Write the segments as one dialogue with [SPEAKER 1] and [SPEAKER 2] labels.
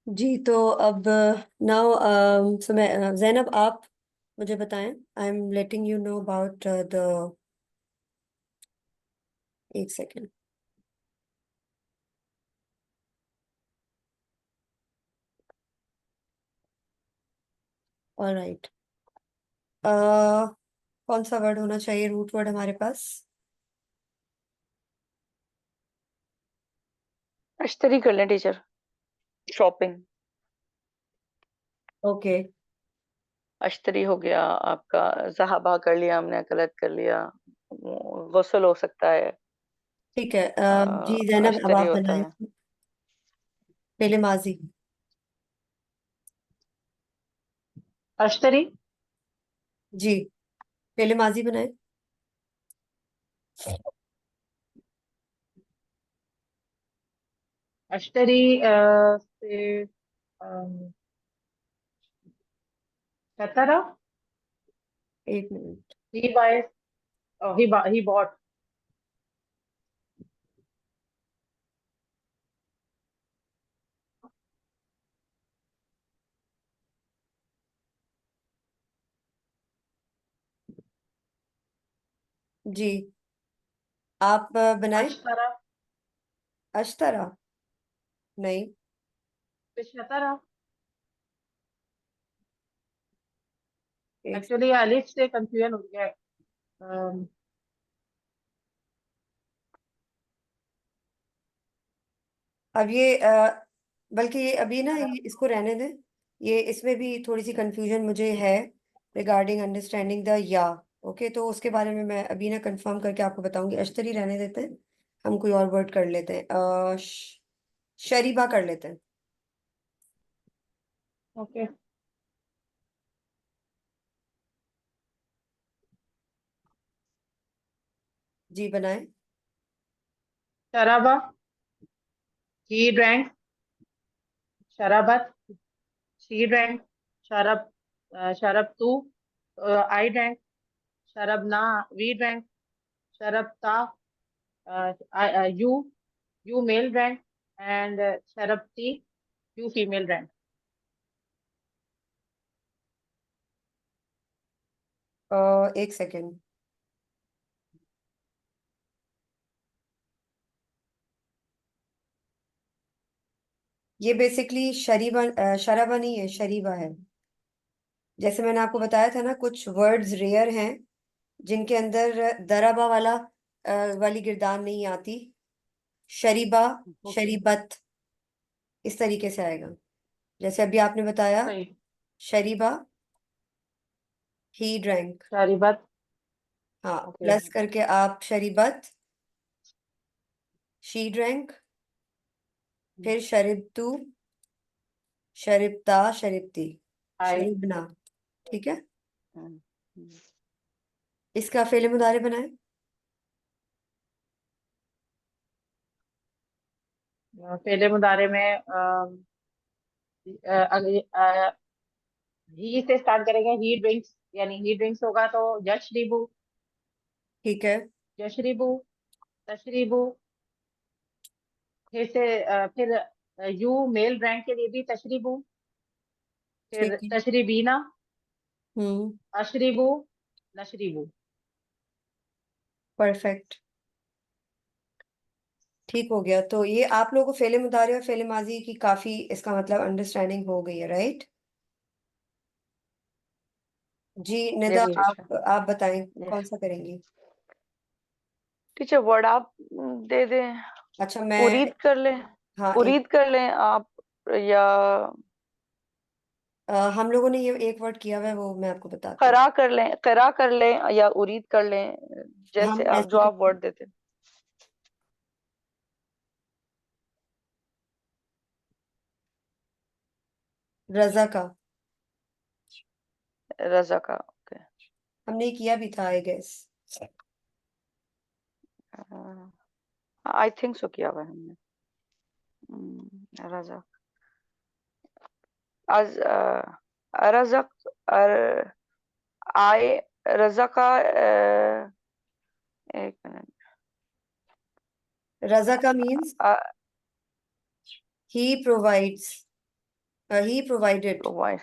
[SPEAKER 1] जी तो अब नाउ समय जैनब आप मुझे बताएं। I am letting you know about the एक सेकेंड। ऑलराइट। कौन सा वर्ड होना चाहिए रूट वर्ड हमारे पास?
[SPEAKER 2] अश्तरी कर लें टीचर। शॉपिंग।
[SPEAKER 1] ओके।
[SPEAKER 2] अश्तरी हो गया आपका। ज़हाबा कर लिया हमने, गलत कर लिया। गुस्ल हो सकता है।
[SPEAKER 1] ठीक है। जी जैनब अब
[SPEAKER 2] अश्तरी
[SPEAKER 1] आप
[SPEAKER 2] होता
[SPEAKER 1] बनाएं।
[SPEAKER 2] है।
[SPEAKER 1] पहले माजी।
[SPEAKER 3] अश्तरी।
[SPEAKER 1] जी पहले माजी बनाएं।
[SPEAKER 3] अश्तरी से अम, शतरा।
[SPEAKER 1] एक minute.
[SPEAKER 3] He buy he bought.
[SPEAKER 1] जी आप बनाएं।
[SPEAKER 3] अश्तरा।
[SPEAKER 1] अश्तरा। नहीं।
[SPEAKER 3] शतरा।
[SPEAKER 1] एक
[SPEAKER 3] एक्चुअली अलिफ से कंफ्यूजन हो गया है।
[SPEAKER 1] अब ये बल्कि ये अभी ना ये इसको रहने दें। ये इसमें भी थोड़ी सी कंफ्यूजन मुझे है रिगार्डिंग अंडरस्टैंडिंग द या। ओके तो उसके बारे में मैं अभी ना कंफर्म करके आपको बताऊंगी। अश्तरी रहने देते हैं। हम कोई और वर्ड कर लेते हैं। शरीबा कर लेते हैं।
[SPEAKER 3] ओके।
[SPEAKER 1] जी बनाएं।
[SPEAKER 3] शराबा। He drank. शराबत। She drank. शरब। शरब तू। I drank. शरबना। We drank. शरबता। You. You male drank. And शरबती। You female drank.
[SPEAKER 1] एक सेकेंड। ये बेसिकली शरीबा शराबा नहीं है, शरीबा है। जैसे मैंने आपको बताया था ना, कुछ वर्ड्स रेयर हैं जिनके अंदर दराबा वाली गिरदान नहीं आती। शरीबा,
[SPEAKER 3] ओके।
[SPEAKER 1] शरीबत इस तरीके से आएगा। जैसे अभी आपने बताया
[SPEAKER 3] सही।
[SPEAKER 1] शरीबा, ही ड्रैंक।
[SPEAKER 3] शरीबत।
[SPEAKER 1] हाँ
[SPEAKER 3] ओके।
[SPEAKER 1] प्लस करके आप शरीबत, शी ड्रैंक, फिर शरिबतू, शरिबता, शरिबती,
[SPEAKER 3] आई।
[SPEAKER 1] शरीबना। ठीक है।
[SPEAKER 2] हम्म, हम्म।
[SPEAKER 1] इसका फेले मुदारे बनाए।
[SPEAKER 3] पहले मुदारे में ही से स्टार्ट करेंगे। ही ड्रिंक्स यानी ही ड्रिंक्स होगा तो यशरिबू।
[SPEAKER 1] ठीक है।
[SPEAKER 3] यशरिबू। तशरीबू। फिर से फिर यू मेल ड्रैंक के लिए भी तशरीबू। फिर
[SPEAKER 1] ठीक है।
[SPEAKER 3] तशरीबीना।
[SPEAKER 1] हम्म।
[SPEAKER 3] अशरीबू। नशरीबू।
[SPEAKER 1] परफेक्ट। ठीक हो गया। तो ये आप लोगों को फेले मुदारे और फेले माजी की काफी इसका मतलब अंडरस्टैंडिंग हो गई है, राइट? जी निदा
[SPEAKER 2] यस टीचर।
[SPEAKER 1] आप बताएं कौन
[SPEAKER 2] यस
[SPEAKER 1] सा करेंगी?
[SPEAKER 2] टीचर, वर्ड आप दे दें।
[SPEAKER 1] अच्छा मैं।
[SPEAKER 2] उरीद कर लें।
[SPEAKER 1] हाँ एक।
[SPEAKER 2] उरीद कर लें आप, या
[SPEAKER 1] हम लोगों ने ये एक वर्ड किया हुआ है, वो मैं आपको बताती हूँ।
[SPEAKER 2] करा कर लें, करा कर लें या उरीद कर लें।
[SPEAKER 1] हम
[SPEAKER 2] जैसे आप,
[SPEAKER 1] ऐसे
[SPEAKER 2] जो आप
[SPEAKER 1] करते
[SPEAKER 2] वर्ड
[SPEAKER 1] हैं।
[SPEAKER 2] देते
[SPEAKER 1] रजा का।
[SPEAKER 2] हैं। रजा का, ओके।
[SPEAKER 1] हमने किया भी था I guess.
[SPEAKER 2] I think so किया हुआ है हमने। रजा। आज रजक। आए। रजा का, एक मिनट।
[SPEAKER 1] रजा का means he provides. He provided.
[SPEAKER 2] Provide,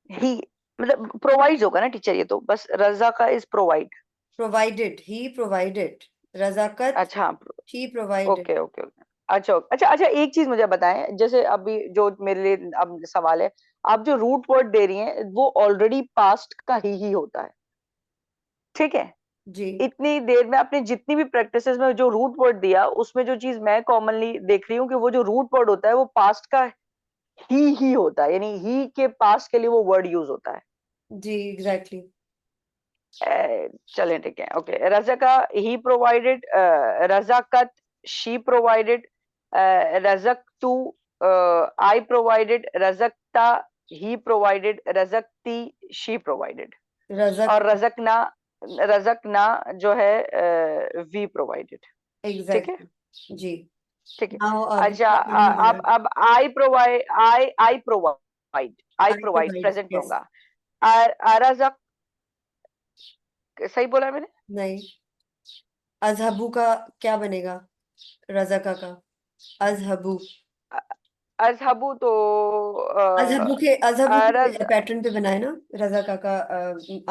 [SPEAKER 2] ही मतलब प्रोवाइड होगा ना टीचर, ये तो बस रजा का is provide.
[SPEAKER 1] Provided, he provided. रजाकत,
[SPEAKER 2] अच्छा,
[SPEAKER 1] he provided.
[SPEAKER 2] Okay okay okay. अच्छा अच्छा अच्छा, एक चीज मुझे बताएं, जैसे अभी जो मेरे लिए अब सवाल है, आप जो रूट वर्ड दे रही हैं वो ऑलरेडी पास्ट का ही होता है, ठीक है?
[SPEAKER 1] जी
[SPEAKER 2] इतनी देर में आपने जितनी भी प्रैक्टिसेस में जो रूट वर्ड दिया, उसमें जो चीज मैं कॉमनली देख रही हूँ कि वो जो रूट वर्ड होता है वो पास्ट का ही होता है, यानी ही के पास्ट के लिए वो वर्ड यूज होता है।
[SPEAKER 1] जी एग्जैक्टली।
[SPEAKER 2] चलें ठीक है, ओके। रज़का ही प्रोवाइडेड, रज़ाकत शी प्रोवाइडेड, रज़कतु आई प्रोवाइडेड, रज़कता ही प्रोवाइडेड, रज़कती शी प्रोवाइडेड,
[SPEAKER 1] रजक,
[SPEAKER 2] और रज़कना, रज़कना जो है वी प्रोवाइडेड। ठीक है,
[SPEAKER 1] एग्जैक्टली जी।
[SPEAKER 2] ठीक है।
[SPEAKER 1] नाउ अब
[SPEAKER 2] अच्छा,
[SPEAKER 1] क्या करना होगा?
[SPEAKER 2] अब I provide, I provide, I
[SPEAKER 1] I
[SPEAKER 2] provide
[SPEAKER 1] provide,
[SPEAKER 2] present में
[SPEAKER 1] यस।
[SPEAKER 2] होगा। अरज़क, सही बोला मैंने?
[SPEAKER 1] नहीं, अजहबू का क्या बनेगा? रजका का अजहबू।
[SPEAKER 2] अजहबु तो
[SPEAKER 1] अजहबू
[SPEAKER 2] अरज,
[SPEAKER 1] के पैटर्न पे बनाए ना, रजका का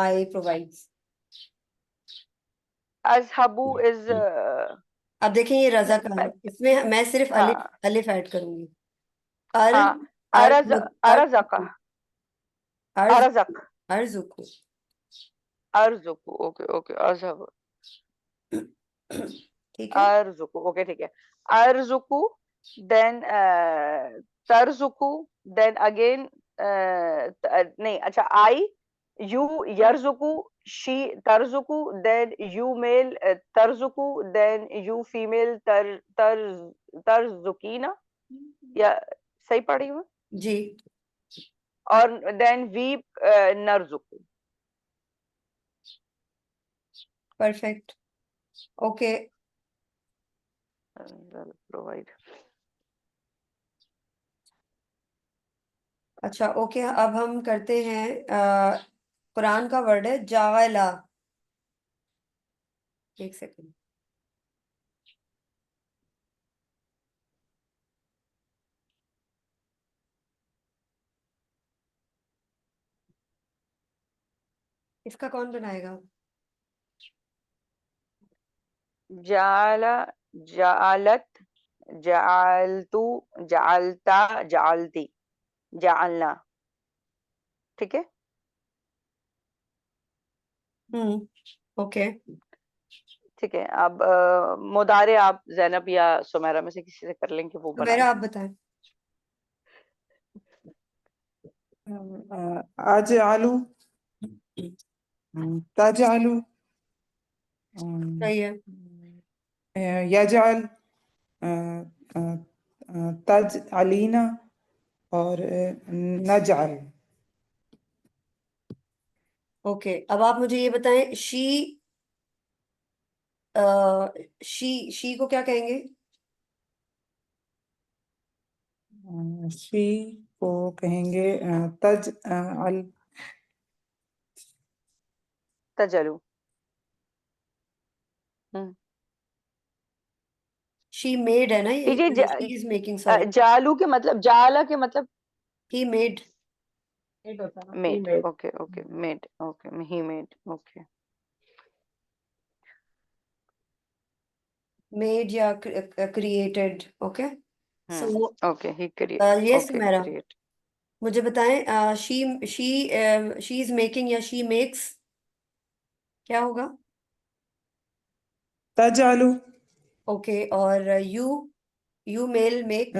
[SPEAKER 1] आई प्रोवाइड्स।
[SPEAKER 2] अजहबु इज
[SPEAKER 1] अब देखें ये रजा का है, इसमें मैं सिर्फ अलिफ
[SPEAKER 2] हाँ
[SPEAKER 1] अलिफ ऐड करूंगी। अर
[SPEAKER 2] हाँ, अरज,
[SPEAKER 1] अर्जुक
[SPEAKER 2] अरजक,
[SPEAKER 1] अर्जुकु अर्ज
[SPEAKER 2] अरजक,
[SPEAKER 1] अर्जुकु।
[SPEAKER 2] अरजुकु, ओके ओके, अजहब,
[SPEAKER 1] ठीक है।
[SPEAKER 2] अरजुकु, ओके ठीक है। अरजुकु, देन तरजुकु, देन अगेन नहीं, अच्छा, आई, यू यरजुकु, शी तरजुकु, देन यू मेल तरजुकु, देन यू फीमेल तरजुकीना, या सही पढ़ी हूँ?
[SPEAKER 1] जी
[SPEAKER 2] और देन वी नरजुकु।
[SPEAKER 1] परफेक्ट। ओके।
[SPEAKER 2] प्रोवाइड।
[SPEAKER 1] अच्छा ओके, अब हम करते हैं कुरान का वर्ड है जावला। एक सेकंड। इसका कौन बनाएगा?
[SPEAKER 2] जाला, जालत, जालतू, जालता, जालती, जालना, ठीक है।
[SPEAKER 1] ओके।
[SPEAKER 2] ठीक है, अब मुदारे आप जैनब या सुमेरा में से किसी से कर लेंगे, वो
[SPEAKER 1] तो
[SPEAKER 2] बना
[SPEAKER 1] मेरा
[SPEAKER 2] लें।
[SPEAKER 1] आप बताएं।
[SPEAKER 4] आज आलू, ताज आलू,
[SPEAKER 1] सही है।
[SPEAKER 4] यजाल, ताज अलीना, और नजाल।
[SPEAKER 1] ओके, अब आप मुझे ये बताएं, शी को क्या कहेंगे?
[SPEAKER 4] शी को कहेंगे तज अल,
[SPEAKER 2] तजलु। हम्म,
[SPEAKER 1] शी मेड है ना, ये
[SPEAKER 2] टीजिए
[SPEAKER 1] शी इज मेकिंग, सॉरी।
[SPEAKER 2] जालू के मतलब, जाला के मतलब
[SPEAKER 1] ही मेड।
[SPEAKER 3] मेड होता है ना, he
[SPEAKER 2] made,
[SPEAKER 3] made.
[SPEAKER 2] Okay okay, made, okay, he made, okay.
[SPEAKER 1] Made या क्रिएटेड। ओके। सो
[SPEAKER 2] ओके, ही क्रिएट,
[SPEAKER 1] ये
[SPEAKER 2] ओके
[SPEAKER 1] सुमेरा,
[SPEAKER 2] क्रिएट।
[SPEAKER 1] मुझे बताएं, शी इज मेकिंग या शी मेक्स, क्या होगा?
[SPEAKER 4] तज आलू,
[SPEAKER 1] ओके, और यू मेल मेक।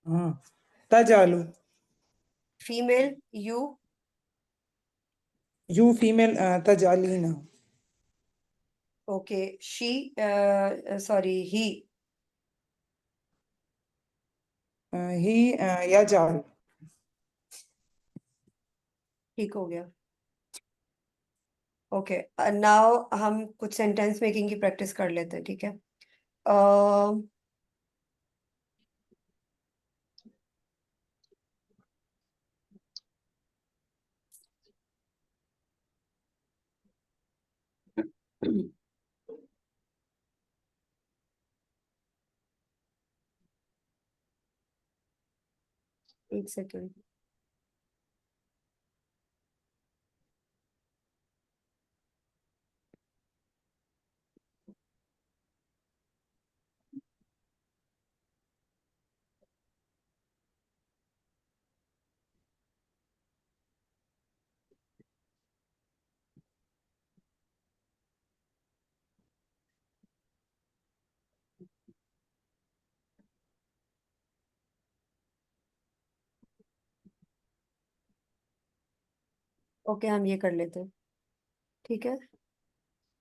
[SPEAKER 4] हाँ, तज आलू।
[SPEAKER 1] Female you.
[SPEAKER 4] यू फीमेल तज अलीना।
[SPEAKER 1] ओके, शी, सॉरी, ही।
[SPEAKER 4] ही यजाल।
[SPEAKER 1] ठीक हो गया। ओके, नाउ हम कुछ सेंटेंस मेकिंग की प्रैक्टिस कर लेते हैं, ठीक है? अ, एक सेकेंड। ओके, हम ये कर लेते हैं, ठीक है।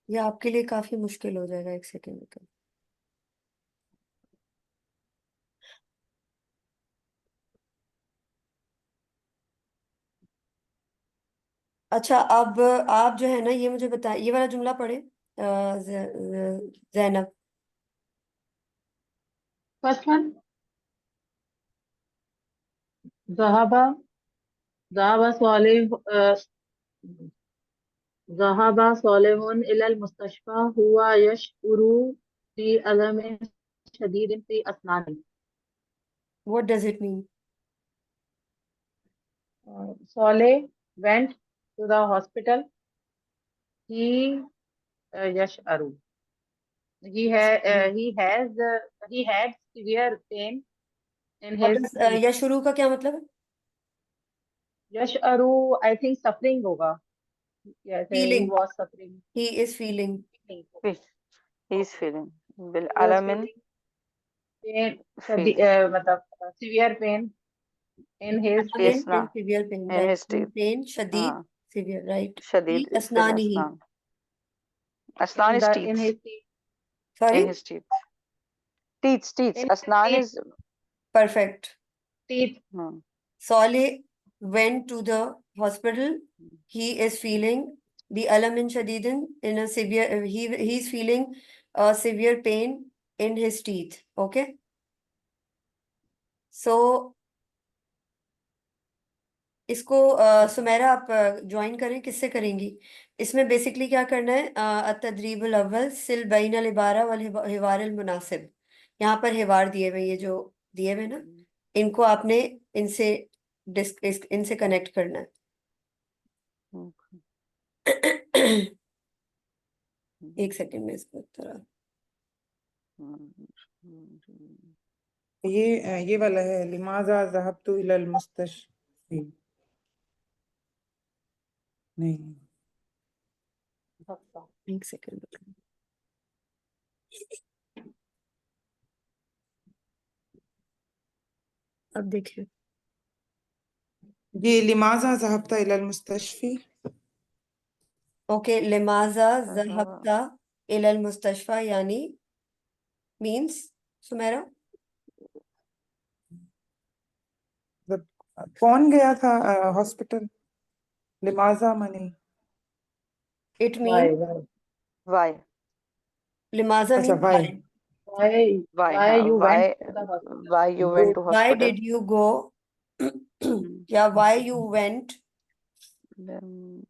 [SPEAKER 1] ये आपके लिए काफी मुश्किल हो जाएगा, एक सेकेंड का। अच्छा, अब आप जो है ना, ये मुझे बताएं, ये वाला जुमला पढ़े जैनब।
[SPEAKER 3] फर्स्ट वन, ज़हाबा ज़हाबा सालिह ज़हाबा सालिहुन इलल मुस्तशफा हुवा यशउरु बि अलमिन शदीदिन फी अस्नानी।
[SPEAKER 1] What does it mean?
[SPEAKER 3] Saleh went to the hospital. He yash'aru. He had severe pain in
[SPEAKER 1] और
[SPEAKER 3] his teeth.
[SPEAKER 1] या शुरू का क्या मतलब है?
[SPEAKER 3] Yash'aru, I think suffering होगा. Yes, he
[SPEAKER 1] feeling,
[SPEAKER 3] was suffering.
[SPEAKER 1] He is feeling.
[SPEAKER 2] he is feeling bil
[SPEAKER 3] He was
[SPEAKER 2] alamin
[SPEAKER 3] feeling pain,
[SPEAKER 2] feel
[SPEAKER 3] मतलब severe pain in his teeth.
[SPEAKER 2] asna
[SPEAKER 1] and severe pain,
[SPEAKER 2] in
[SPEAKER 1] right,
[SPEAKER 2] his teeth.
[SPEAKER 1] Pain शदीद,
[SPEAKER 2] हाँ,
[SPEAKER 1] severe, right.
[SPEAKER 2] शदीद fil
[SPEAKER 1] असनानी ही,
[SPEAKER 2] asnan. Asnan is
[SPEAKER 3] In
[SPEAKER 2] teeth.
[SPEAKER 3] his teeth.
[SPEAKER 1] Sorry,
[SPEAKER 2] In his teeth. Teeth.
[SPEAKER 3] In his
[SPEAKER 2] Asnan
[SPEAKER 3] teeth.
[SPEAKER 2] is
[SPEAKER 1] perfect.
[SPEAKER 3] Teeth.
[SPEAKER 1] Saleh went to the hospital. He is feeling the alam in shadidin, in a severe, he's feeling a severe pain in his teeth. Okay. So इसको सुमेरा आप join करें, किससे करेंगी? इसमें basically क्या करना है, तदरीबुल अव्वल सिल बैन अल इबारा वल हिवार अल मुनासिब। यहाँ पर हिवार दिए हुए, ये जो दिए हुए ना, इनको आपने इनसे इनसे कनेक्ट करना है। एक सेकंड में इसको थोड़ा,
[SPEAKER 4] ये वाला है, लिमाजा ज़हबतु इलल मुस्तशफी। नहीं,
[SPEAKER 1] एक सेकंड, अब देखिए।
[SPEAKER 4] ये लिमाजा ज़हबता इलल मुस्तशफी।
[SPEAKER 1] ओके, लिमाजा ज़हबता इलल मुस्तशफा यानी मींस, सुमेरा
[SPEAKER 4] मतलब कौन गया था हॉस्पिटल? लिमाजा मनी,
[SPEAKER 1] इट मीन,
[SPEAKER 2] why
[SPEAKER 1] लिमाजा
[SPEAKER 4] अच्छा
[SPEAKER 1] mean
[SPEAKER 4] why.
[SPEAKER 3] Why you went to the hospital?
[SPEAKER 2] why you went to
[SPEAKER 1] why
[SPEAKER 2] hospital.
[SPEAKER 1] Did you go, या why you went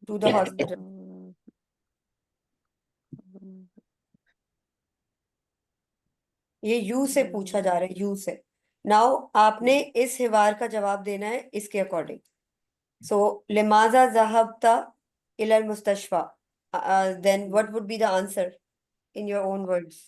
[SPEAKER 1] to the hospital. ये यू से पूछा जा रहा है, यू से। नाउ आपने इस हिवार का जवाब देना है इसके अकॉर्डिंग। सो लिमाजा ज़हबता इलल मुस्तशफा, then what would be the answer in your own words?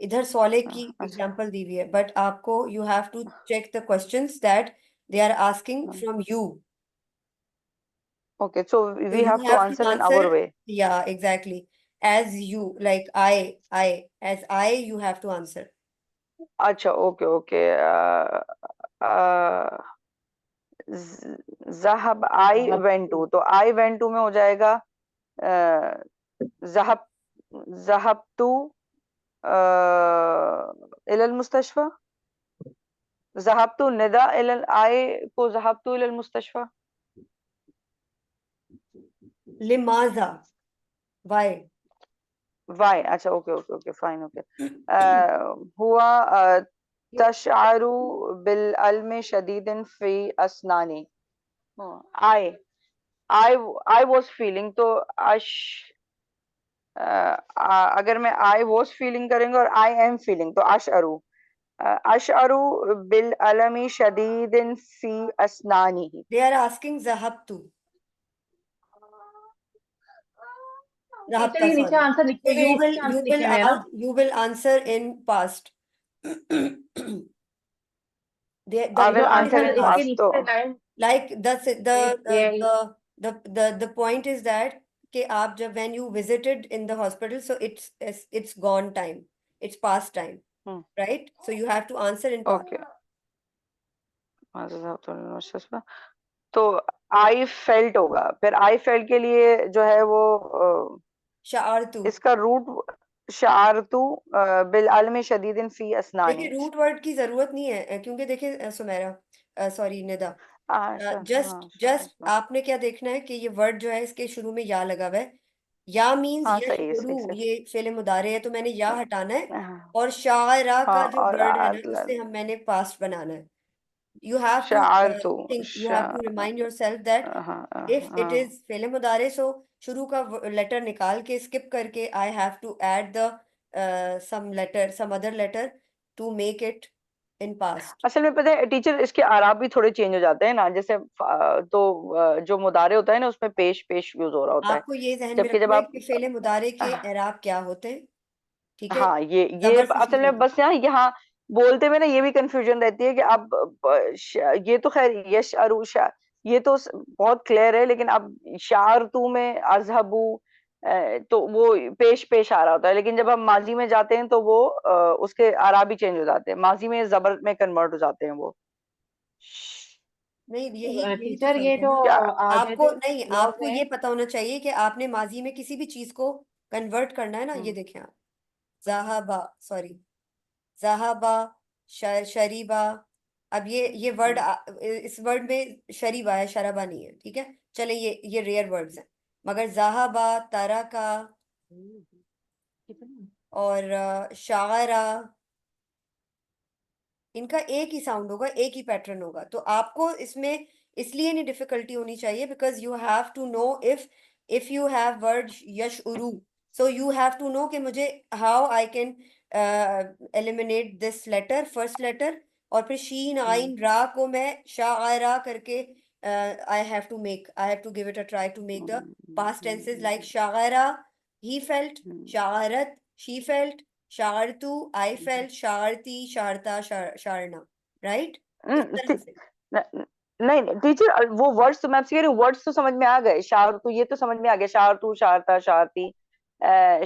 [SPEAKER 1] इधर सोले की
[SPEAKER 2] अच्छा,
[SPEAKER 1] एग्जांपल दी हुई है, बट आपको you have to check the questions that they are asking from you.
[SPEAKER 2] okay, so
[SPEAKER 1] So
[SPEAKER 2] we
[SPEAKER 1] you
[SPEAKER 2] have to
[SPEAKER 1] have to
[SPEAKER 2] answer in our
[SPEAKER 1] answer,
[SPEAKER 2] way.
[SPEAKER 1] yeah, exactly. As you, like as I, you have to answer.
[SPEAKER 2] अच्छा, okay. ज़हब I went to, तो I went to में हो जाएगा ज़हब ज़हबतु इलल मुस्तशफा. ज़हबतु Nida इलल I को ज़हबतु इलल मुस्तशफा.
[SPEAKER 1] Limaza, why?
[SPEAKER 2] Why? अच्छा, okay, fine, okay. हुआ तशआरु bill अलम शदीदिन फी Asnani. I I was feeling, तो अगर मैं आई वॉज फीलिंग करेंगे और आई एम फीलिंग तो अशअरु, अशअरु बिल अलमी शदीदिन फी असनानी।
[SPEAKER 1] दे आर आस्किंग ज़हबतु,
[SPEAKER 3] टीचर
[SPEAKER 1] ज़हबता,
[SPEAKER 3] ये नीचे
[SPEAKER 1] सॉरी।
[SPEAKER 3] आंसर लिखे
[SPEAKER 1] So
[SPEAKER 3] हुए हैं, इसके आंसर लिखे हुए हैं ना।
[SPEAKER 1] you will answer in past.
[SPEAKER 2] I
[SPEAKER 1] The
[SPEAKER 2] will
[SPEAKER 3] जो
[SPEAKER 1] letter is
[SPEAKER 2] answer
[SPEAKER 1] in
[SPEAKER 3] answer
[SPEAKER 2] in
[SPEAKER 3] इसके
[SPEAKER 1] past.
[SPEAKER 2] पास्ट। तो
[SPEAKER 3] नीचे लाइन
[SPEAKER 1] Like
[SPEAKER 3] ये
[SPEAKER 1] the point is that कि आप जब when you visited in the hospital, so it's gone time, it's past time, right? So you have to answer in past.
[SPEAKER 2] Okay, तो I felt होगा, फिर I felt के लिए जो है वो
[SPEAKER 1] शारतु।
[SPEAKER 2] इसका रूट शारतु बिल अलमी शदीदिन फी
[SPEAKER 1] देखिए
[SPEAKER 2] असनानी।
[SPEAKER 1] रूट वर्ड की जरूरत नहीं है, क्योंकि देखिए सुमेरा, सॉरी निदा, जस्ट आपने क्या देखना है कि ये वर्ड जो है इसके शुरू में या लगा हुआ है। या मीन्स
[SPEAKER 2] हाँ सही है, सही
[SPEAKER 1] यशउरू,
[SPEAKER 2] से।
[SPEAKER 1] ये फेले मुदारे है, तो मैंने या हटाना है।
[SPEAKER 2] हाँ
[SPEAKER 1] और शायरा का जो
[SPEAKER 2] और
[SPEAKER 1] वर्ड है ना, उससे मैंने पास्ट बनाना है। you have to
[SPEAKER 2] शारतु
[SPEAKER 1] think, you have to remind yourself that if it is फेले मुदारे, so शुरू का लेटर निकाल के स्किप करके I have to add the some other letter to make it in past.
[SPEAKER 2] असल में पता है टीचर, इसके आराब भी थोड़े चेंज हो जाते हैं ना, जैसे तो जो मुदारे होता है ना उसमें पेश पेश यूज हो रहा होता है,
[SPEAKER 1] आपको ये जहन में
[SPEAKER 2] जबकि जब
[SPEAKER 1] रखना है
[SPEAKER 2] आप
[SPEAKER 1] कि फेले मुदारे के एराब क्या होते हैं, ठीक है?
[SPEAKER 2] हाँ ये
[SPEAKER 1] जबर से
[SPEAKER 2] असल
[SPEAKER 1] शुरू
[SPEAKER 2] में
[SPEAKER 1] होता है।
[SPEAKER 2] बस यहाँ बोलते में ना ये भी कंफ्यूजन रहती है कि अब ये तो खैर यश अरुषा ये तो बहुत क्लियर है, लेकिन अब शार तू में अजहबू तो वो पेश पेश आ रहा होता है, लेकिन जब हम माजी में जाते हैं तो वो उसके आराबी चेंज हो जाते हैं, माजी में जबर में कन्वर्ट हो जाते हैं वो।
[SPEAKER 1] नहीं, यही तो
[SPEAKER 3] टीचर ये
[SPEAKER 1] फर्क है
[SPEAKER 3] जो
[SPEAKER 1] ना।
[SPEAKER 2] क्या
[SPEAKER 3] आगे
[SPEAKER 1] आपको
[SPEAKER 3] जो
[SPEAKER 1] नहीं,
[SPEAKER 3] क्लॉज
[SPEAKER 1] आपको
[SPEAKER 3] है
[SPEAKER 1] ये पता होना चाहिए कि आपने माजी में किसी भी चीज को कन्वर्ट करना है ना। ये देखें आप, ज़हाबा, सॉरी, ज़हाबा, शरीबा। अब ये वर्ड, इस वर्ड में शरीबा है, शराबा नहीं है, ठीक है? चले, ये रेयर वर्ड्स हैं, मगर ज़हाबा, तरका और शायरा, इनका एक ही साउंड होगा, एक ही पैटर्न होगा। तो आपको इसमें इसलिए नहीं डिफिकल्टी होनी चाहिए, because you have to know if you have word यशउरू, so you have to know कि मुझे how I can eliminate this letter, first letter, और फिर शीन आइन रा को मैं शायरा करके I have to give it a try to make the past tenses like शायरा, he felt, शायरत, she felt, शारतू, आई फेल्ट, शारती, शारता, शारना, राइट? इस तरह से।
[SPEAKER 2] नहीं नहीं टीचर, वो वर्ड्स तो मैं आपसे कह रही हूँ, वर्ड्स तो समझ में आ गए, शार तो ये तो समझ में आ गया, शार तू, शारता, शारती,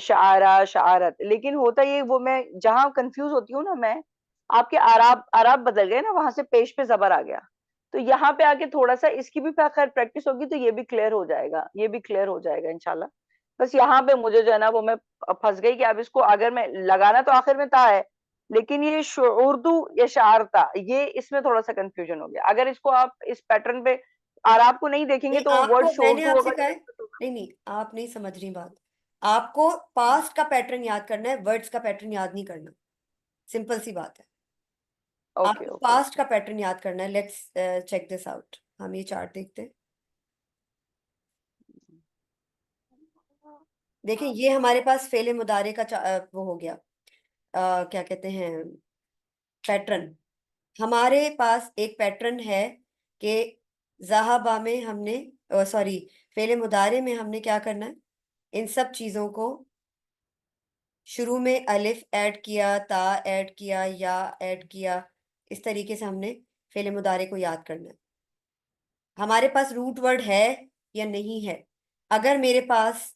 [SPEAKER 2] शारा, शारत, लेकिन होता ये वो मैं जहां कंफ्यूज होती हूँ ना मैं, आपके आराब आराब बदल गए ना, वहां से पेश पे जबर आ गया, तो यहाँ पे आके थोड़ा सा इसकी भी खैर प्रैक्टिस होगी तो ये भी क्लियर हो जाएगा, ये भी क्लियर हो जाएगा इंशाल्लाह। बस यहाँ पे मुझे जो है ना वो मैं फंस गई कि अब इसको अगर मैं लगाना तो आखिर में था है, लेकिन ये उर्दू या शारता, ये इसमें थोड़ा सा कंफ्यूजन हो गया। अगर इसको आप इस पैटर्न पे आराब को नहीं देखेंगे
[SPEAKER 1] नहीं,
[SPEAKER 2] तो वर्ड
[SPEAKER 1] आपको मैंने
[SPEAKER 2] शोरतू
[SPEAKER 1] आपसे
[SPEAKER 2] होगा।
[SPEAKER 1] कहा है, नहीं नहीं, आप नहीं समझ रही बात। आपको पास्ट का पैटर्न याद करना है, वर्ड्स का पैटर्न याद नहीं करना। सिंपल सी बात है,
[SPEAKER 2] ओके
[SPEAKER 1] आपको
[SPEAKER 2] ओके
[SPEAKER 1] पास्ट
[SPEAKER 2] ओके।
[SPEAKER 1] का पैटर्न याद करना है। Let's check this out. हम ये चार्ट देखते हैं। देखें, ये हमारे पास फेले मुदारे का वो हो गया, क्या कहते हैं, पैटर्न। हमारे पास एक पैटर्न है कि ज़हाबा में हमने, सॉरी, फेले मुदारे में हमने क्या करना है, इन सब चीज़ों को शुरू में अलिफ ऐड किया, ता ऐड किया, या ऐड किया, इस तरीके से हमने फेले मुदारे को याद करना है। हमारे पास रूट वर्ड है या नहीं है? अगर मेरे पास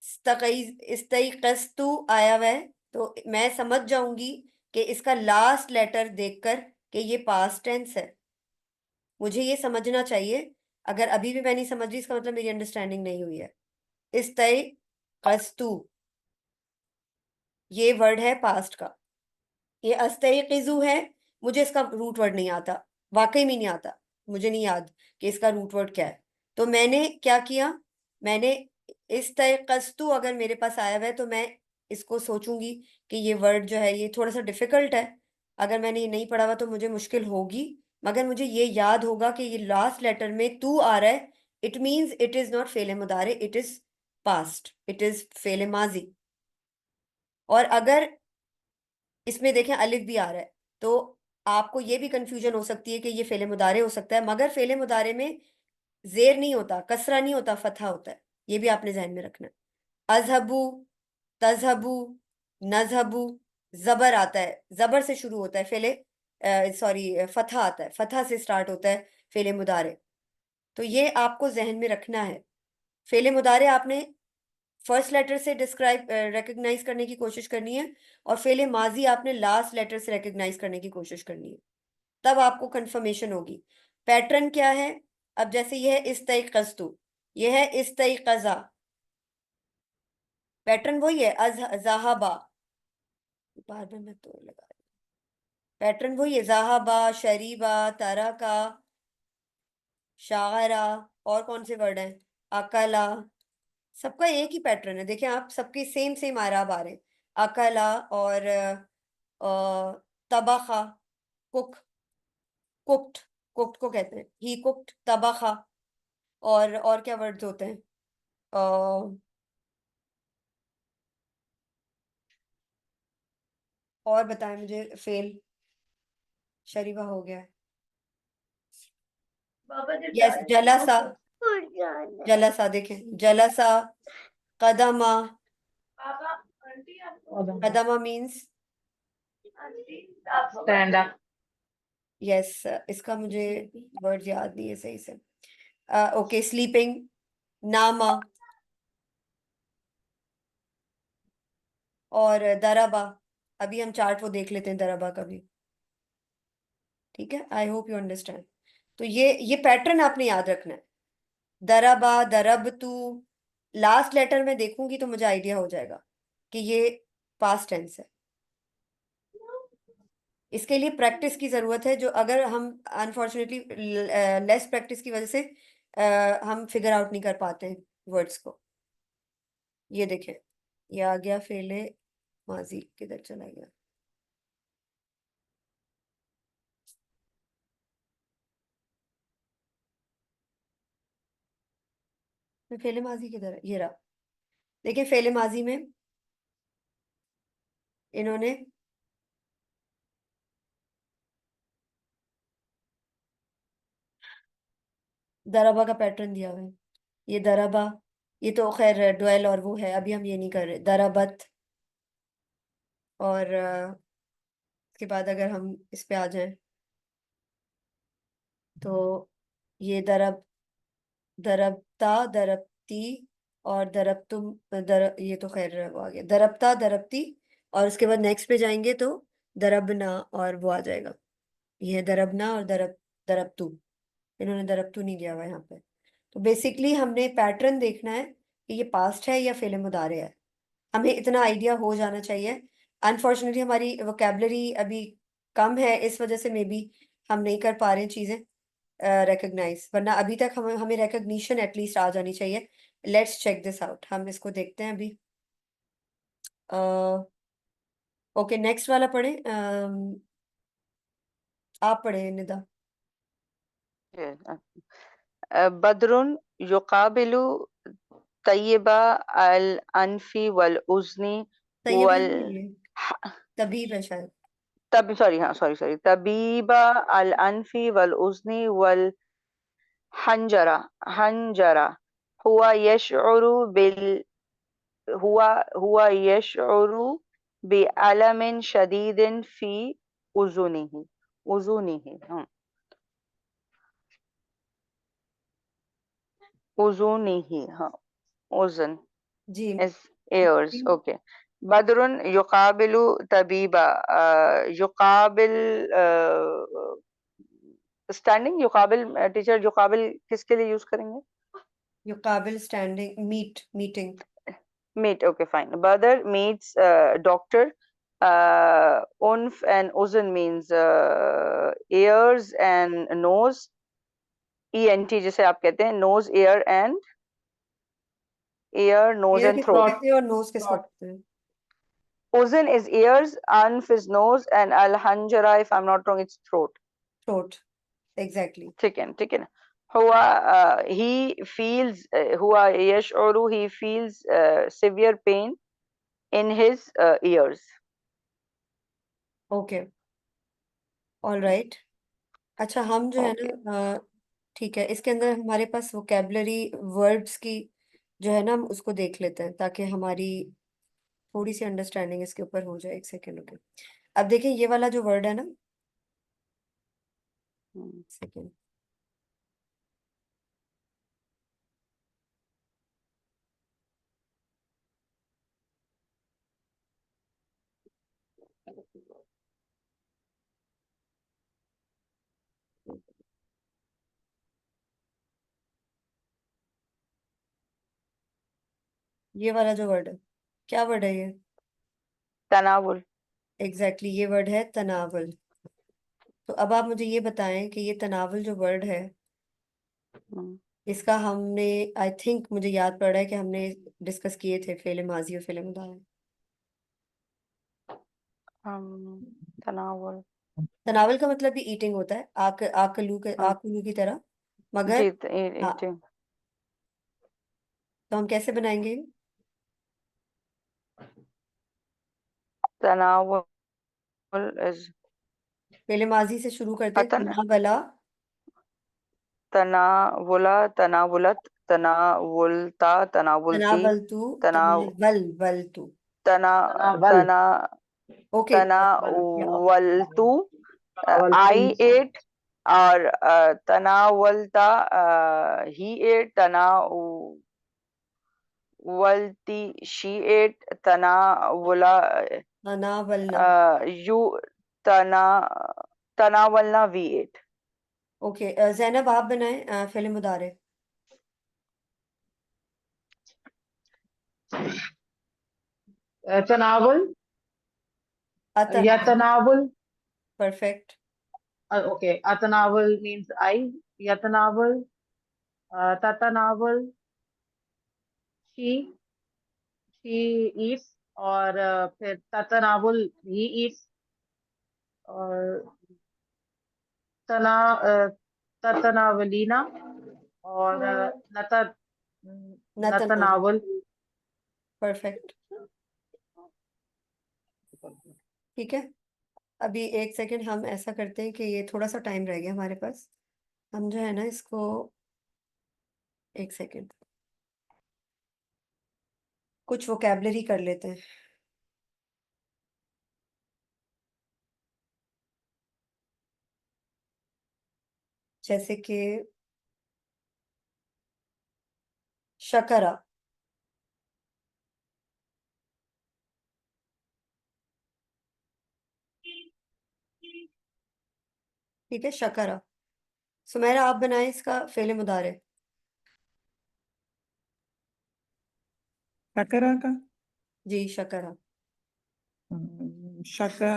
[SPEAKER 1] इस्तयक़ज़तु आया हुआ है, तो मैं समझ जाऊंगी कि इसका लास्ट लेटर देखकर कि ये पास्ट टेंस है। मुझे ये समझना चाहिए। अगर अभी भी मैं नहीं समझ रही, इसका मतलब मेरी अंडरस्टैंडिंग नहीं हुई है। इस्तयक़ज़तु, ये वर्ड है पास्ट का। ये अस्तयक़िज़ु है, मुझे इसका रूट वर्ड नहीं आता, वाकई में नहीं आता। मुझे नहीं याद कि इसका रूट वर्ड क्या है। तो मैंने क्या किया, मैंने इस्तयक़ज़तु अगर मेरे पास आया हुआ है तो मैं इसको सोचूंगी कि ये वर्ड जो है ये थोड़ा सा डिफिकल्ट है। अगर मैंने ये नहीं पढ़ा हुआ तो मुझे मुश्किल होगी, मगर मुझे ये याद होगा कि ये लास्ट लेटर में तू आ रहा है। It means it is not फेले मुदारे, it is past, it is फेले माजी। और अगर इसमें देखें अलिफ भी आ रहा है तो आपको ये भी कंफ्यूजन हो सकती है कि ये फेले मुदारे हो सकता है, मगर फेले मुदारे में जेर नहीं होता, कसरा नहीं होता, फतहा होता है। ये भी आपने ध्यान में रखना है। अजहबू, तजहबू, नजहबू, जबर आता है, जबर से शुरू होता है फेले, सॉरी फतहा आता है, फतहा से स्टार्ट होता है फेले मुदारे। तो ये आपको जहन में रखना है। फेले मुदारे आपने फर्स्ट लेटर से डिस्क्राइब रिकग्नाइज करने की कोशिश करनी है, और फेले माजी आपने लास्ट लेटर से रिकग्नाइज करने की कोशिश करनी है, तब आपको कंफर्मेशन होगी। पैटर्न क्या है? अब जैसे ये है इस्तैक़ज़तु, ये है इस्तैक़ज़ा, पैटर्न वही है। ज़हाबा, बार बार मैं तो लगा, पैटर्न वही है। ज़हाबा, शरीबा, तरका, शागरा, और कौन से वर्ड हैं? अकला, सबका एक ही पैटर्न है। देखिए आप, सबके सेम सेम आराब आ रहे हैं। अकला और तबखा, कुक, कुक्ड, कुक्ड को कहते हैं, ही कुक्ड, तबखा। और क्या वर्ड्स होते हैं? और बताएं मुझे। फेल, शरीबा हो गया। यस, जलसा, जलसा, देखें जलसा, Kadma, Kadma means
[SPEAKER 3] stand up.
[SPEAKER 1] Yes, इसका मुझे वर्ड याद नहीं है सही से। ओके, स्लीपिंग, नामा, और दराबा। अभी हम चार्ट वो देख लेते हैं दराबा का भी, ठीक है? आई होप यू अंडरस्टैंड। तो ये पैटर्न आपने याद रखना है। दराबा, दरबतू, लास्ट लेटर में देखूंगी तो मुझे आइडिया हो जाएगा कि ये पास्ट टेंस है। इसके लिए प्रैक्टिस की जरूरत है, जो अगर हम अनफॉर्चुनेटली लेस प्रैक्टिस की वजह से हम फिगर आउट नहीं कर पाते हैं वर्ड्स को। ये देखें, ये आ गया फेले माजी, किधर चला गया? मैं फेले माजी किधर है? ये रहा। देखिए फेले माजी में इन्होंने दराबा का पैटर्न दिया हुआ है। ये दराबा, ये तो खैर डुएल और वो है, अभी हम ये नहीं कर रहे। दराबत, और इसके बाद अगर हम इस पे आ जाएं तो ये दरबता, दरबती, और ये तो खैर वो आ गया, दरबता, दरबती। और उसके बाद नेक्स्ट पे जाएंगे तो दरबना, और वो आ जाएगा। ये है दरबना और दरबतू। इन्होंने दरबतू नहीं दिया हुआ यहाँ पे। तो बेसिकली हमने पैटर्न देखना है कि ये पास्ट है या फेले मुदारे है, हमें इतना आइडिया हो जाना चाहिए। अनफॉर्चुनेटली हमारी वोकेबलरी अभी कम है, इस वजह से मे बी हम नहीं कर पा रहे हैं चीजें रिकग्नाइज, वरना अभी तक हमें रिकग्निशन एटलीस्ट आ जानी चाहिए। लेट्स चेक दिस आउट, हम इसको देखते हैं अभी। ओके, नेक्स्ट वाला पढ़े। आप पढ़े निदा।
[SPEAKER 2] बदरुन युकाबिलु तय्यबा अल अनफी वल उज़नी
[SPEAKER 1] तैयब
[SPEAKER 2] वल
[SPEAKER 1] नहीं है, तबीब है शायद।
[SPEAKER 2] तब सॉरी, हाँ सॉरी तबीबा अल अनफी वल उज़नी वल हंजरा, हंजरा हुआ यशउरु बिल हुआ हुआ यशउरु बिअलमिन शदीदिन फी उज़ुनिही, उज़ुनिही, उज़ुनिही, हाँ, उज़न
[SPEAKER 1] जी।
[SPEAKER 2] is ears. Okay. Badrun yuqabilu tabiba. युकाबिल स्टैंडिंग, युकाबिल टीचर, युकाबिल किसके लिए यूज करेंगे?
[SPEAKER 1] युकाबिल standing, meeting.
[SPEAKER 2] Meet. Okay, fine. Badr meets doctor. Unf and uzun means ears and nose. ENT जिसे आप कहते हैं, nose, ear and ear, nose
[SPEAKER 1] year
[SPEAKER 2] and
[SPEAKER 1] किसको
[SPEAKER 2] throat.
[SPEAKER 1] कहते हैं और नोज किसको कहते हैं?
[SPEAKER 2] Uzun is ears, anf is nose, and al hanjara, if I'm not wrong, it's throat.
[SPEAKER 1] Throat, exactly.
[SPEAKER 2] ठीक है, ठीक है ना? हुआ he feels हुआ यशउरु he feels severe pain in his ears.
[SPEAKER 1] Okay, all right. अच्छा, हम जो है
[SPEAKER 2] Okay.
[SPEAKER 1] ना ठीक है, इसके अंदर हमारे पास वोकेबलरी वर्ड्स की जो है ना, हम उसको देख लेते हैं ताकि हमारी थोड़ी सी अंडरस्टैंडिंग इसके ऊपर हो जाए। एक सेकेंड, ओके। अब देखिए ये वाला जो वर्ड है ना,
[SPEAKER 2] हम्म,
[SPEAKER 1] सेकेंड, ये वाला जो वर्ड है, क्या वर्ड है ये?
[SPEAKER 2] तनावुल।
[SPEAKER 1] एग्जैक्टली ये वर्ड है तनावल। तो अब आप मुझे ये बताएं कि ये तनावल जो वर्ड है,
[SPEAKER 2] हम्म,
[SPEAKER 1] इसका हमने, आई थिंक मुझे याद पड़ रहा है कि हमने डिस्कस किए थे फेले माजी और फेले मुदारे।
[SPEAKER 2] तनावुल।
[SPEAKER 1] तनावल का मतलब भी ईटिंग होता है,
[SPEAKER 2] हाँ
[SPEAKER 1] आकलू की तरह, मगर
[SPEAKER 2] जी
[SPEAKER 1] हाँ।
[SPEAKER 2] eating।
[SPEAKER 1] तो हम कैसे बनाएंगे?
[SPEAKER 2] तनावुल is
[SPEAKER 1] फेले माजी से शुरू करते हैं,
[SPEAKER 2] पता न
[SPEAKER 1] तनावला,
[SPEAKER 2] तनावुला तनावुलत तनावुलता तनावुलती
[SPEAKER 1] तनावलतू,
[SPEAKER 2] तनाव
[SPEAKER 1] तनावलतू।
[SPEAKER 2] तना
[SPEAKER 3] तनावल
[SPEAKER 2] तना
[SPEAKER 1] ओके,
[SPEAKER 3] तनावल या
[SPEAKER 2] तनावलतू
[SPEAKER 3] तनावल
[SPEAKER 2] आई
[SPEAKER 3] तू
[SPEAKER 2] एट और तनावलता ही एट तनावलती शी एट तनावुला
[SPEAKER 1] तनावलना।
[SPEAKER 2] यू तना तनावलना वी एट।
[SPEAKER 1] ओके, जैनब आप बनाए फेले मुदारे।
[SPEAKER 3] तनावल या
[SPEAKER 1] अतनावल।
[SPEAKER 3] तनावल।
[SPEAKER 1] परफेक्ट।
[SPEAKER 3] ओके, अतनावल मीन्स आई, यतनावल, ततनावल शी ईट्स, और फिर ततनावल ही ईट्स, और तना ततनावलीना, और नत
[SPEAKER 1] नतना।
[SPEAKER 3] नतनावल।
[SPEAKER 1] परफेक्ट। ठीक है, अभी एक सेकंड हम ऐसा करते हैं कि ये थोड़ा सा टाइम रह गया हमारे पास, हम जो है ना इसको, एक सेकंड, कुछ वोकेबलरी कर लेते हैं। जैसे कि शकरा, ठीक है, शकरा। सुमेरा आप बनाए इसका फेले मुदारे।
[SPEAKER 4] शकरा का
[SPEAKER 1] जी, शकरा।
[SPEAKER 4] शका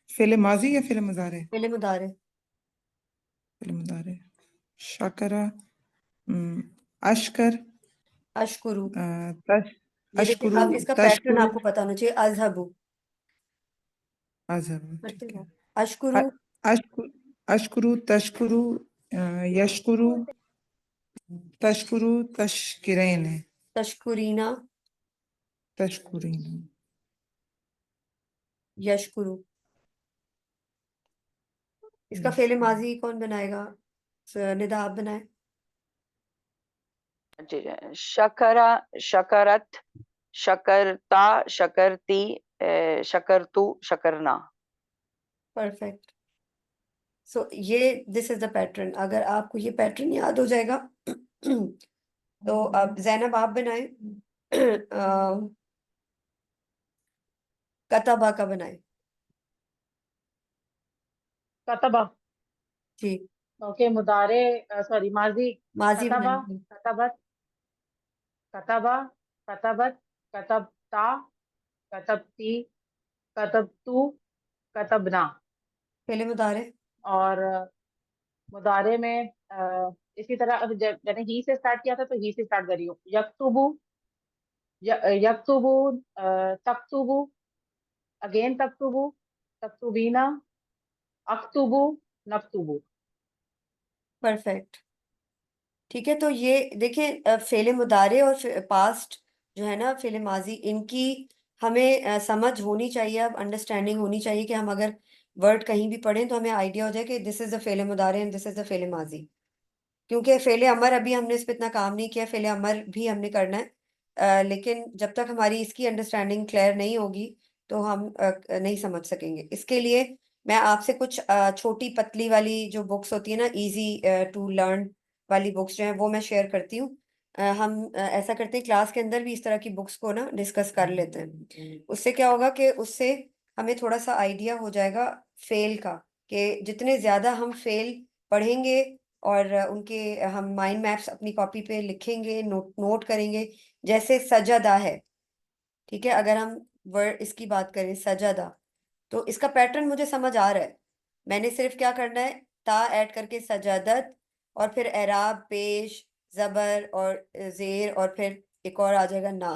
[SPEAKER 4] फेले माजी या फेले मुजारे?
[SPEAKER 1] फेले मुदारे।
[SPEAKER 4] फेले मुजारे। शकरा, अशकर,
[SPEAKER 1] अशकुरु।
[SPEAKER 4] तश
[SPEAKER 1] ये देखिए,
[SPEAKER 4] अशकुरु
[SPEAKER 1] अब इसका पैटर्न
[SPEAKER 4] तशकुरु
[SPEAKER 1] आपको पता होना चाहिए। अजहबु,
[SPEAKER 4] अजहब,
[SPEAKER 1] करते
[SPEAKER 4] ठीक
[SPEAKER 1] हैं
[SPEAKER 4] है।
[SPEAKER 1] ना? अशकुरु,
[SPEAKER 4] अशकुरु अशकुरु तशकुरु यशकुरु तशकुरु तशकिरैन है।
[SPEAKER 1] तशकुरीना,
[SPEAKER 4] तशकुरीन।
[SPEAKER 1] यशकुरु। इसका फेले
[SPEAKER 4] यशकुरु।
[SPEAKER 1] माजी कौन बनाएगा? निदा आप बनाए।
[SPEAKER 2] जी शकरा शकरत शकरता शकरती शकरतु शकरना।
[SPEAKER 1] परफेक्ट। सो ये, दिस इज द पैटर्न। अगर आपको ये पैटर्न याद हो जाएगा तो अब जैनब आप बनाए कतबा का बनाए।
[SPEAKER 3] कतबा।
[SPEAKER 1] जी,
[SPEAKER 3] ओके, मुदारे, सॉरी माजी।
[SPEAKER 1] माजी
[SPEAKER 3] कतबा,
[SPEAKER 1] बनाए।
[SPEAKER 3] कतबत, कतबा, कतबत, कतबता, कतबती, कतबतु, कतबना।
[SPEAKER 1] पहले मुदारे।
[SPEAKER 3] और मुदारे में इसी तरह, अब मैंने ही से स्टार्ट किया था तो ही से स्टार्ट करी हूँ। यक्तुबु, यक्तुबु, तक्तुबु, अगेन तक्तुबु, तक्तुबीना, अक्तुबु, नक्तुबु।
[SPEAKER 1] परफेक्ट। ठीक है, तो ये देखिए फेले मुदारे और पास्ट जो है ना, फेले माजी, इनकी हमें समझ होनी चाहिए, अब अंडरस्टैंडिंग होनी चाहिए कि हम अगर वर्ड कहीं भी पढ़ें तो हमें आइडिया हो जाए कि दिस इज द फेले मुदारे एंड दिस इज द फेले माजी। क्योंकि फेले अमर अभी हमने इस पे इतना काम नहीं किया, फेले अमर भी हमने करना है। लेकिन जब तक हमारी इसकी अंडरस्टैंडिंग क्लियर नहीं होगी तो हम नहीं समझ सकेंगे। इसके लिए मैं आपसे कुछ छोटी पतली वाली जो बुक्स होती है ना, इजी टू लर्न वाली बुक्स जो है वो मैं शेयर करती हूँ। हम ऐसा करते हैं, क्लास के अंदर भी इस तरह की बुक्स को ना डिस्कस कर लेते हैं। उससे क्या होगा कि उससे हमें थोड़ा सा आइडिया हो जाएगा फेल का, कि जितने ज्यादा हम फेल पढ़ेंगे और उनके हम माइंड मैप्स अपनी कॉपी पे लिखेंगे, नोट करेंगे। जैसे सजदा है, ठीक है, अगर हम वर्ड इसकी बात करें सजदा, तो इसका पैटर्न मुझे समझ आ रहा है। मैंने सिर्फ क्या करना है, ता ऐड करके सजादत, और फिर एराब, पेश, जबर और जेर, और फिर एक और आ जाएगा ना।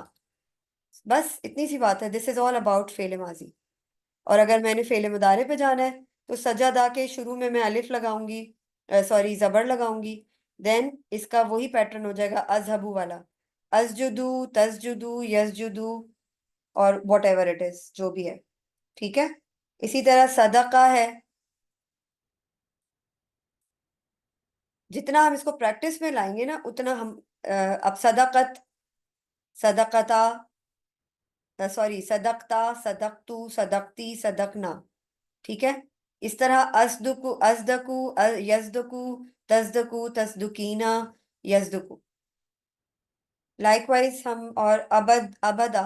[SPEAKER 1] बस इतनी सी बात है। दिस इज ऑल अबाउट फेले माजी। और अगर मैंने फेले मुदारे पे जाना है तो सजदा के शुरू में मैं अलिफ लगाऊंगी, सॉरी जबर लगाऊंगी। देन इसका वही पैटर्न हो जाएगा अजहबू वाला, अजजुदू, तसजुदू, यसजुदू, और वॉट एवर इट इज, जो भी है। ठीक है, इसी तरह सदका है। जितना हम इसको प्रैक्टिस में लाएंगे ना उतना हम अब सदकत, सदकता, सॉरी सदकता, सदकतू, सदकती, सदकना। ठीक है, इस तरह असदुकु, अजदकु, यजदकु, तजदकु, तसदुकीना, यजदकु। लाइकवाइज हम, और अबद, अबदा,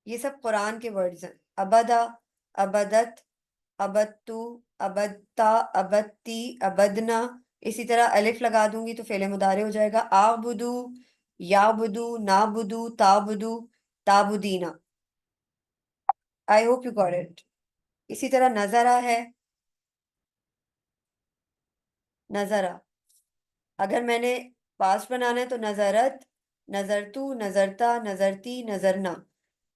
[SPEAKER 1] ये सब कुरान के वर्ड्स हैं। अबदा, अबदत, अबत्तु, अबत्ता, अबत्ती, अबदना। इसी तरह अलिफ लगा दूंगी तो फेले मुदारे हो जाएगा आबुदू, याबुदू, नाबुदू, ताबुदू, ताबुदीना। I hope you got it. इसी तरह नजरा है, नजरा। अगर मैंने पास्ट बनाना है तो नजरत, नजरतू, नजरता, नजरती, नजरना।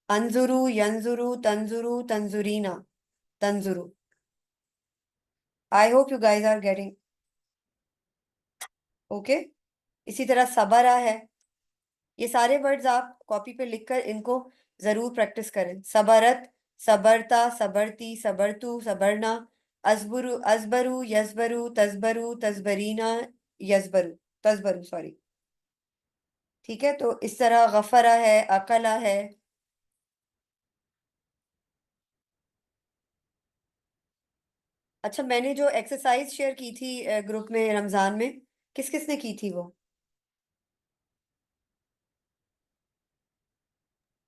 [SPEAKER 1] अंजुरू, यंजुरू, तंजुरू, तंजुरीना, तंजुरू। I hope you guys are getting okay. इसी तरह सबरा है। ये सारे वर्ड्स आप कॉपी पे लिखकर इनको जरूर प्रैक्टिस करें। सबरत, सबरता, सबरती, सबरतू, सबरना। अजबरू, अजबरू, यजबरू, तजबरू, तजबरीना, यजबरू, तजबरू, सॉरी। ठीक है, तो इस तरह गफरा है, अकला है। अच्छा, मैंने जो एक्सरसाइज शेयर की थी ग्रुप में रमजान में, किस किसने की थी वो?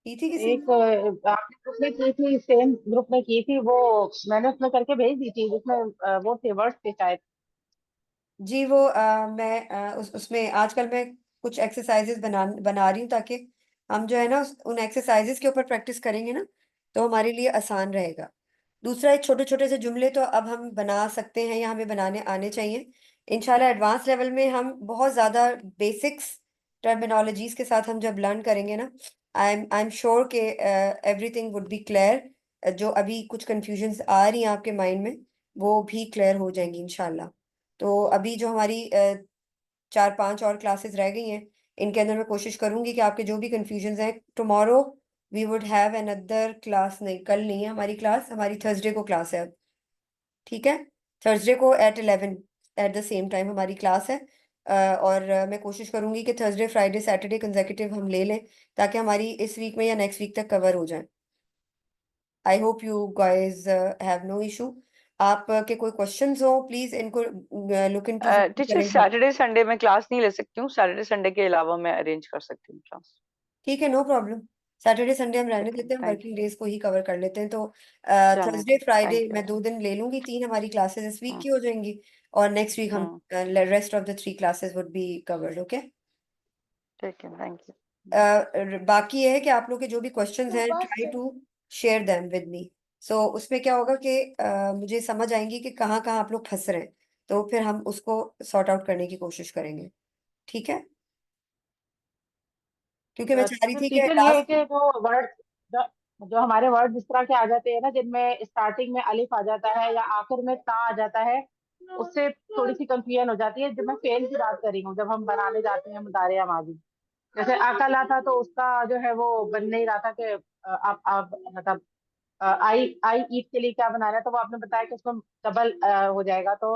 [SPEAKER 1] की थी किसी
[SPEAKER 3] एक
[SPEAKER 1] ने?
[SPEAKER 3] आपने ग्रुप में की थी, सेम ग्रुप में की थी वो, मैंने उसमें करके भेज दी थी, जिसमें वो थे वर्ड्स थे शायद।
[SPEAKER 1] जी, वो मैं उसमें आजकल मैं कुछ एक्सरसाइजेस बना रही हूँ, ताकि हम जो है ना उन एक्सरसाइजेस के ऊपर प्रैक्टिस करेंगे ना तो हमारे लिए आसान रहेगा। दूसरा, एक छोटे छोटे से जुमले तो अब हम बना सकते हैं या हमें बनाने आने चाहिए। इंशाल्लाह एडवांस लेवल में हम बहुत ज़्यादा बेसिक्स टर्मिनोलॉजीज के साथ हम जब लर्न करेंगे ना, आई एम श्योर के एवरीथिंग वुड बी क्लियर। जो अभी कुछ कंफ्यूजन्स आ रही हैं आपके माइंड में वो भी क्लियर हो जाएंगी इंशाल्लाह। तो अभी जो हमारी 4-5 और क्लासेस रह गई हैं, इनके अंदर मैं कोशिश करूंगी कि आपके जो भी कंफ्यूजन हैं, tomorrow we would have another class, नहीं कल नहीं है हमारी क्लास, हमारी थर्सडे को क्लास है अब। ठीक है, थर्सडे को at 11 at the same time हमारी क्लास है। और मैं कोशिश करूंगी कि थर्सडे, फ्राइडे, सैटरडे कंसेक्यूटिव हम ले लें, ताकि हमारी इस वीक में या नेक्स्ट वीक तक कवर हो जाए। I hope you guys have no issue. आप के कोई क्वेश्चंस हो प्लीज इनको लुक इनटू
[SPEAKER 2] टीचर
[SPEAKER 1] करें।
[SPEAKER 2] सैटरडे संडे में क्लास नहीं ले सकती हूँ, सैटरडे संडे के अलावा मैं अरेंज कर सकती हूँ क्लास।
[SPEAKER 1] ठीक है, नो प्रॉब्लम। सैटरडे संडे हम रहने
[SPEAKER 2] ठीक है,
[SPEAKER 1] देते हैं,
[SPEAKER 2] थैंक
[SPEAKER 1] वर्किंग डेज को ही कवर कर लेते हैं। तो
[SPEAKER 2] जाने
[SPEAKER 1] थर्सडे
[SPEAKER 2] दो,
[SPEAKER 1] फ्राइडे
[SPEAKER 2] थैंक यू।
[SPEAKER 1] मैं 2 दिन ले लूंगी, 3 हमारी क्लासेस इस वीक
[SPEAKER 2] हम्म
[SPEAKER 1] की हो जाएंगी। और नेक्स्ट वीक हम
[SPEAKER 2] hmm,
[SPEAKER 1] rest of the 3 classes would be covered. Okay.
[SPEAKER 2] ठीक है, थैंक यू।
[SPEAKER 1] बाकी ये है कि आप लोग के जो भी क्वेश्चंस हैं, try to share them with me. So उसमें क्या होगा कि मुझे समझ आएंगी कि कहाँ कहाँ आप लोग फंस रहे हैं, तो फिर हम उसको सॉर्ट आउट करने की कोशिश करेंगे। ठीक है, क्योंकि मैं चाह रही
[SPEAKER 3] तो
[SPEAKER 1] थी कि
[SPEAKER 3] टीचर ये है
[SPEAKER 1] लास्ट।
[SPEAKER 3] कि जो वर्ड, जो, जो हमारे वर्ड इस तरह के आ जाते हैं ना, जिनमें स्टार्टिंग में अलिफ आ जाता है या आखिर में ता आ जाता है, उससे थोड़ी सी कंफ्यूजन हो जाती है। जब मैं फेल की बात कर रही हूँ, जब हम बनाने जाते हैं मुदारे या माजी, जैसे अकला था तो उसका जो है वो बन नहीं रहा था कि आप मतलब आई आई ईद के लिए क्या बनाना है, तो वो आपने बताया कि उसको डबल हो जाएगा, तो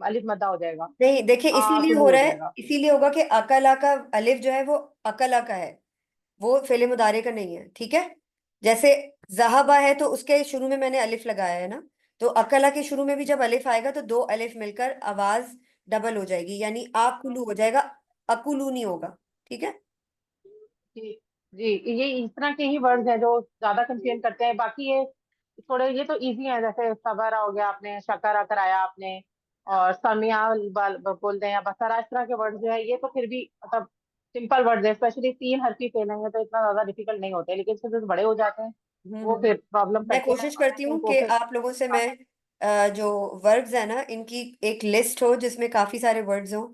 [SPEAKER 3] अलिफ मद्दा हो जाएगा,
[SPEAKER 1] नहीं देखिए, इसीलिए
[SPEAKER 3] कुलू
[SPEAKER 1] हो
[SPEAKER 3] हो
[SPEAKER 1] रहा है,
[SPEAKER 3] जाएगा।
[SPEAKER 1] इसीलिए होगा कि अकला का अलिफ जो है वो अकला का है, वो फेले मुदारे का नहीं है, ठीक है। जैसे जहाबा है तो उसके शुरू में मैंने अलिफ लगाया है ना, तो अकला के शुरू में भी जब अलिफ आएगा तो दो अलिफ मिलकर आवाज डबल हो जाएगी, यानी आकुलू हो जाएगा, अकुलू नहीं होगा, ठीक है।
[SPEAKER 3] जी जी, ये इस तरह के ही वर्ड्स हैं जो ज्यादा कंफ्यूजन करते हैं। बाकी ये थोड़े ये तो इजी है, जैसे सबरा हो गया, आपने शकरा कराया आपने, और समिया बोल दें या बसरा, इस तरह के वर्ड्स जो है ये तो फिर भी मतलब सिंपल वर्ड्स है, स्पेशली 3 हरफी फेल हैं तो इतना ज्यादा डिफिकल्ट नहीं होते, लेकिन फिर जो बड़े हो जाते हैं वो
[SPEAKER 1] हम्म।
[SPEAKER 3] फिर प्रॉब्लम
[SPEAKER 1] मैं
[SPEAKER 3] करते हैं
[SPEAKER 1] कोशिश करती हूँ
[SPEAKER 3] उनको
[SPEAKER 1] कि
[SPEAKER 3] फिर।
[SPEAKER 1] आप लोगों से मैं जो वर्ड्स है ना इनकी एक लिस्ट हो जिसमें काफी सारे वर्ड्स हो।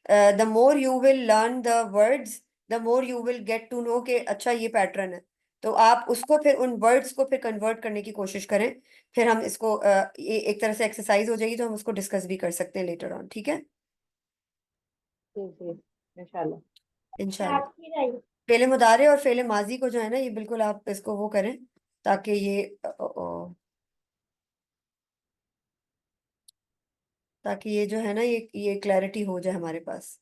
[SPEAKER 1] The more you will learn the words, the more you will get to know कि अच्छा ये पैटर्न है, तो आप उसको फिर उन वर्ड्स को फिर कन्वर्ट करने की कोशिश करें। फिर हम इसको ये एक तरह से एक्सरसाइज हो जाएगी, तो हम उसको डिस्कस भी कर सकते हैं लेटर ऑन, ठीक है।
[SPEAKER 3] जी जी, इंशाल्लाह।
[SPEAKER 1] इंशाल्लाह। फेले मुदारे और फेले माजी को जो है ना, ये बिल्कुल आप इसको वो करें, ताकि ताकि ये जो है ना, ये क्लैरिटी हो जाए हमारे पास।